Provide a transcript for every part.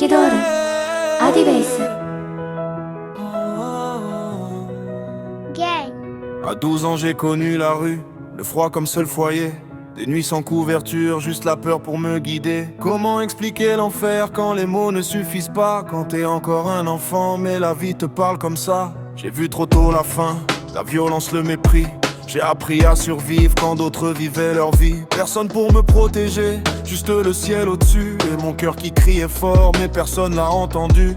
気取るアディベース Gang. À 12 ans j'ai connu la rue, le froid comme seul foyer. Des nuits sans couverture, juste la peur pour me guider. Comment expliquer l'enfer quand les mots ne suffisent pas? Quand t'es encore un enfant mais la vie te parle comme ça. J'ai vu trop tôt la faim, la violence, le mépris. J'ai appris à survivre quand d'autres vivaient leur vie. Personne pour me protéger, juste le ciel au-dessus. Et mon cœur qui criait fort mais personne l'a entendu.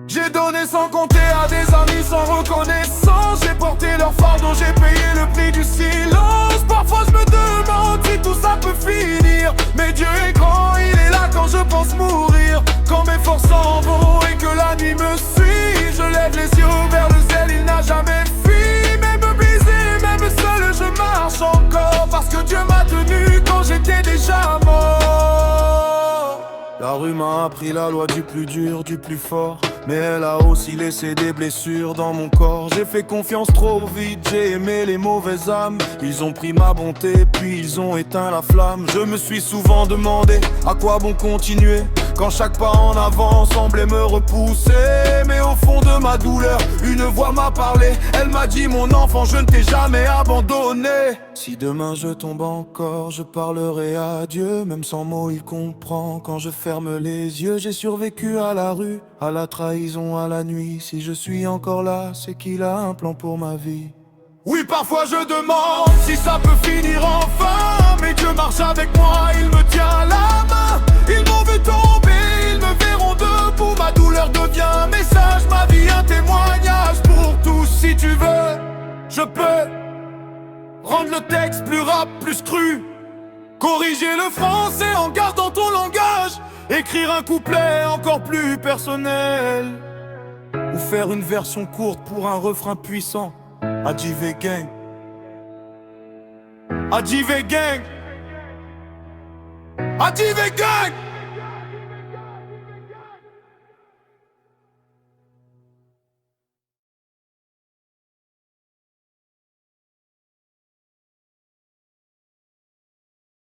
J'ai donné sans compter à des amis sans reconnaissance. J'ai porté leur fardeau, j'ai payé le prix du silence. Parfois je me demande si tout ça peut finir. Mais Dieu est grand, il est là quand je pense mourir. Quand mes forces s'en vont et que la nuit me suit, je lève les yeux vers le ciel, il n'a jamais fui. Même brisé, même seul, je marche encore. Parce que Dieu m'a tenu quand j'étais déjà mort. La rue m'a appris la loi du plus dur, du plus fort. Mais elle a aussi laissé des blessures dans mon corps. J'ai fait confiance trop vite, j'ai aimé les mauvaises âmes. Ils ont pris ma bonté, puis ils ont éteint la flamme. Je me suis souvent demandé à quoi bon continuer quand chaque pas en avant semblait me repousser. Mais au fond de ma douleur, une voix m'a parlé. Elle m'a dit: mon enfant, je ne t'ai jamais abandonné. Si demain je tombe encore, je parlerai à Dieu. Même sans mots, il comprend quand je ferme les yeux. J'ai survécu à la rue, à la trahison, à la nuit. Si je suis encore là, c'est qu'il a un plan pour ma vie. Oui, parfois je demande si ça peut finir enfin. Mais Dieu marche avec moi, il me tient la main. Ils m'ont vu tomber, ils me verront debout. Ma douleur devient un message, ma vie un témoignage pour tous. Si tu veux, je peux rendre le texte plus rap, plus cru. Corriger le français en gardant ton langage. Écrire un couplet encore plus personnel. Ou faire une version courte pour un refrain puissant. Adjivé gang. Adjivé gang. Adjivé gang.